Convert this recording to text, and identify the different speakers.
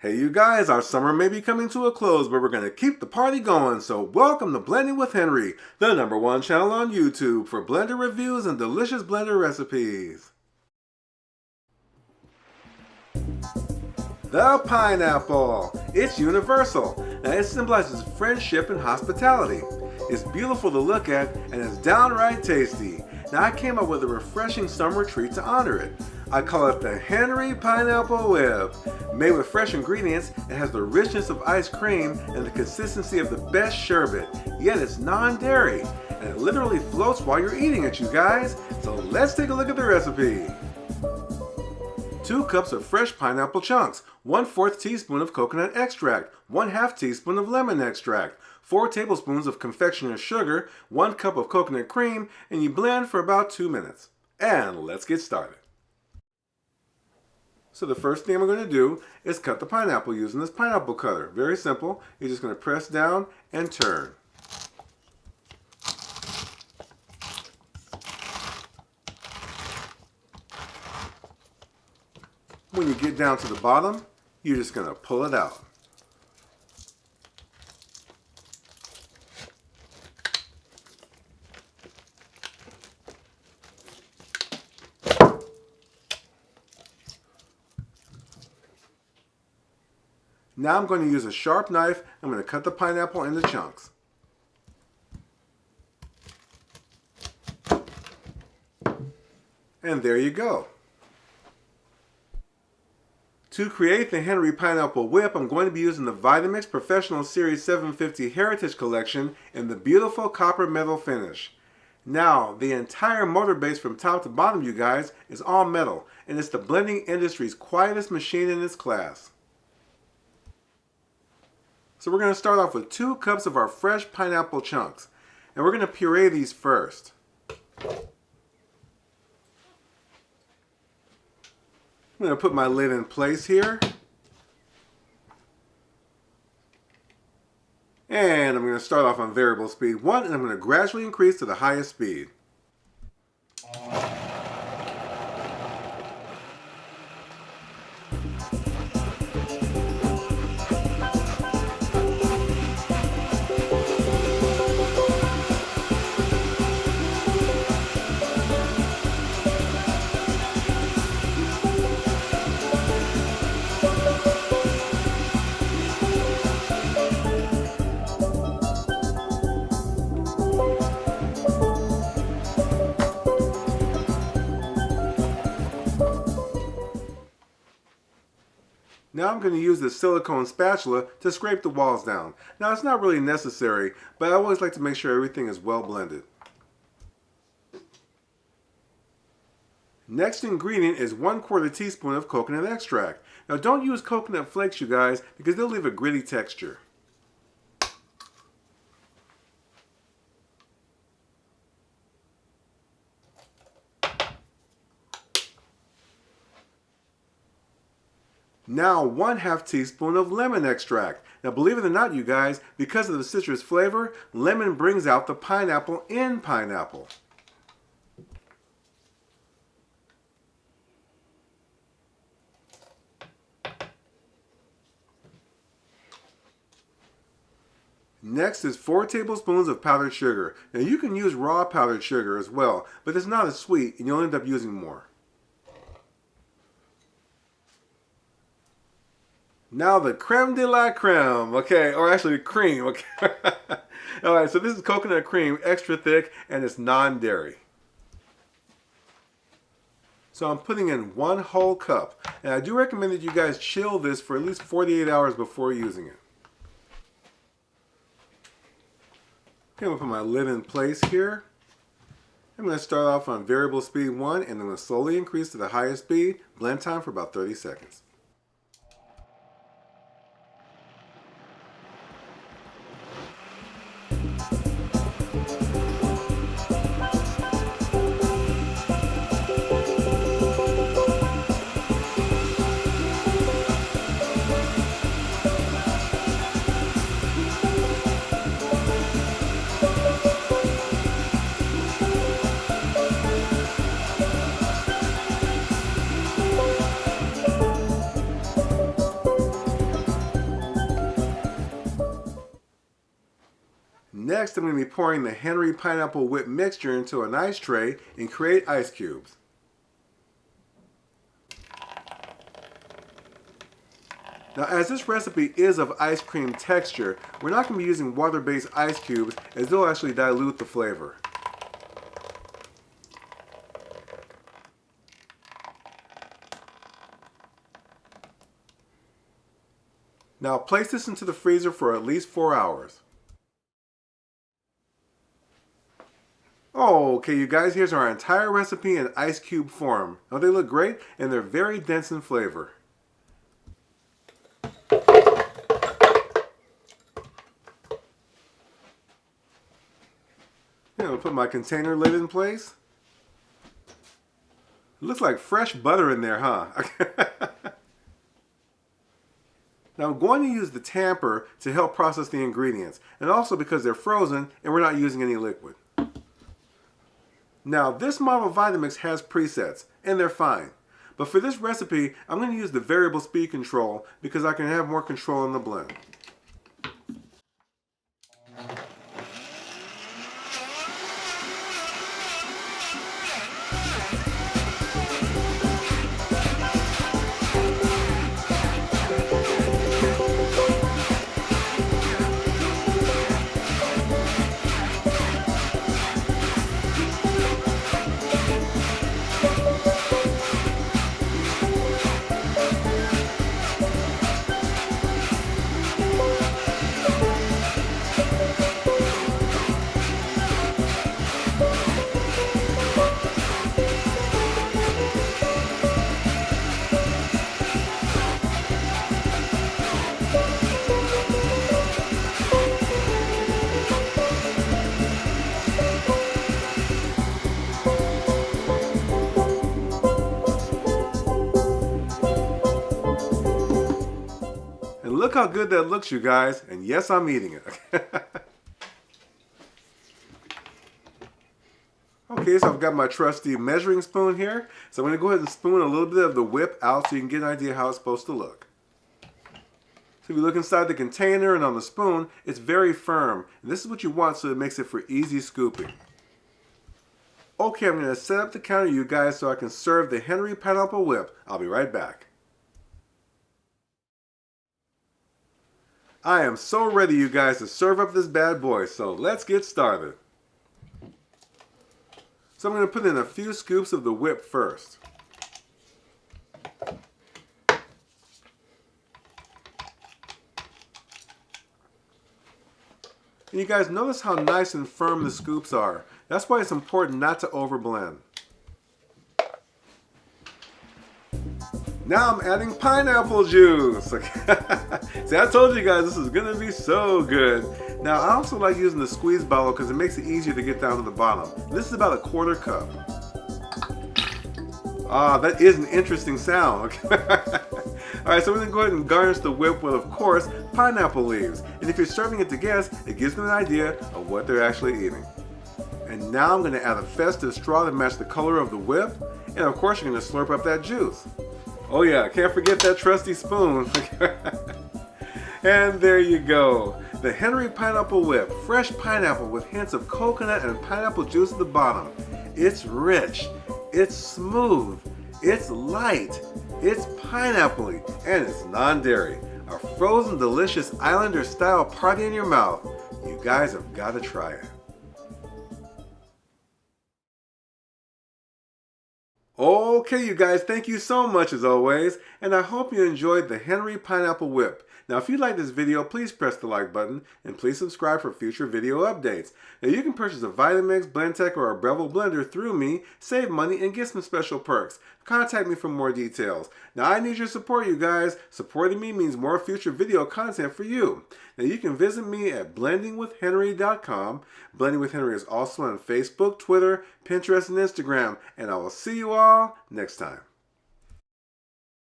Speaker 1: Hey you guys, our summer may be coming to a close, but we're going to keep the party going, so welcome to Blending with Henry, the #1 channel on YouTube for blender reviews and delicious blender recipes. The pineapple. It's universal. Now it symbolizes friendship and hospitality. It's beautiful to look at and it's downright tasty. Now I came up with a refreshing summer treat to honor it. I call it the Henry Pineapple Whip. Made with fresh ingredients, it has the richness of ice cream and the consistency of the best sherbet, yet it's non-dairy, and it literally floats while you're eating it, you guys. So let's take a look at the recipe. 2 cups of fresh pineapple chunks, 1/4 teaspoon of coconut extract, 1/2 teaspoon of lemon extract, 4 tablespoons of confectioner's sugar, 1 cup of coconut cream, and you blend for about 2 minutes. And let's get started. So the first thing we're going to do is cut the pineapple using this pineapple cutter. Very simple. You're just going to press down and turn. When you get down to the bottom, you're just going to pull it out. Now I'm going to use a sharp knife. I'm going to cut the pineapple into chunks. And there you go. To create the Henry Pineapple Whip, I'm going to be using the Vitamix Professional Series 750 Heritage Collection in the beautiful copper metal finish. Now, the entire motor base from top to bottom, you guys, is all metal, and it's the blending industry's quietest machine in its class. So we're going to start off with 2 cups of our fresh pineapple chunks, and we're going to puree these first. I'm going to put my lid in place here. And I'm going to start off on variable speed 1, and I'm going to gradually increase to the highest speed. Now I'm going to use this silicone spatula to scrape the walls down. Now it's not really necessary, but I always like to make sure everything is well blended. Next ingredient is 1/4 teaspoon of coconut extract. Now don't use coconut flakes, you guys, because they'll leave a gritty texture. Now 1/2 teaspoon of lemon extract. Now believe it or not, you guys, because of the citrus flavor, lemon brings out the pineapple in pineapple. Next is 4 tablespoons of powdered sugar. Now you can use raw powdered sugar as well, but it's not as sweet and you'll end up using more. Now the creme de la creme, okay, or actually cream, okay. Alright, so this is coconut cream, extra thick, and it's non-dairy. So I'm putting in 1 whole cup, and I do recommend that you guys chill this for at least 48 hours before using it. Okay, I'm going to put my lid in place here. I'm going to start off on variable speed 1, and I'm going to slowly increase to the highest speed, blend time for about 30 seconds. Next, I'm going to be pouring the Henry Pineapple Whip mixture into an ice tray and create ice cubes. Now, as this recipe is of ice cream texture, we're not going to be using water-based ice cubes as they'll actually dilute the flavor. Now place this into the freezer for at least 4 hours. Okay, you guys, here's our entire recipe in ice cube form. Now they look great and they're very dense in flavor. I'll put my container lid in place. It looks like fresh butter in there, huh? Now I'm going to use the tamper to help process the ingredients, and also because they're frozen and we're not using any liquid. Now this model Vitamix has presets, and they're fine. But for this recipe, I'm going to use the variable speed control because I can have more control in the blend. And look how good that looks, you guys. And yes, I'm eating it. Okay, so I've got my trusty measuring spoon here. So I'm going to go ahead and spoon a little bit of the whip out so you can get an idea how it's supposed to look. So if you look inside the container and on the spoon, it's very firm. And this is what you want so it makes it for easy scooping. Okay, I'm going to set up the counter, you guys, so I can serve the Henry Pineapple Whip. I'll be right back. I am so ready, you guys, to serve up this bad boy, so let's get started. So I'm going to put in a few scoops of the whip first. And you guys notice how nice and firm the scoops are. That's why it's important not to overblend. Now I'm adding pineapple juice. See, I told you guys this is going to be so good. Now I also like using the squeeze bottle because it makes it easier to get down to the bottom. This is about a 1/4 cup. Ah, that is an interesting sound. Alright, so we're going to go ahead and garnish the whip with, of course, pineapple leaves. And if you're serving it to guests, it gives them an idea of what they're actually eating. And now I'm going to add a festive straw to match the color of the whip. And of course you're going to slurp up that juice. Oh yeah, can't forget that trusty spoon. And there you go. The Henry Pineapple Whip. Fresh pineapple with hints of coconut and pineapple juice at the bottom. It's rich. It's smooth. It's light. It's pineapple-y. And it's non-dairy. A frozen, delicious Islander-style party in your mouth. You guys have got to try it. Okay, you guys, thank you so much as always, and I hope you enjoyed the Henry Pineapple Whip. Now, if you like this video, please press the like button, and please subscribe for future video updates. Now, you can purchase a Vitamix, Blendtec, or a Breville blender through me, save money, and get some special perks. Contact me for more details. Now, I need your support, you guys. Supporting me means more future video content for you. Now, you can visit me at blendingwithhenry.com. Blending with Henry is also on Facebook, Twitter, Pinterest, and Instagram. And I will see you all next time.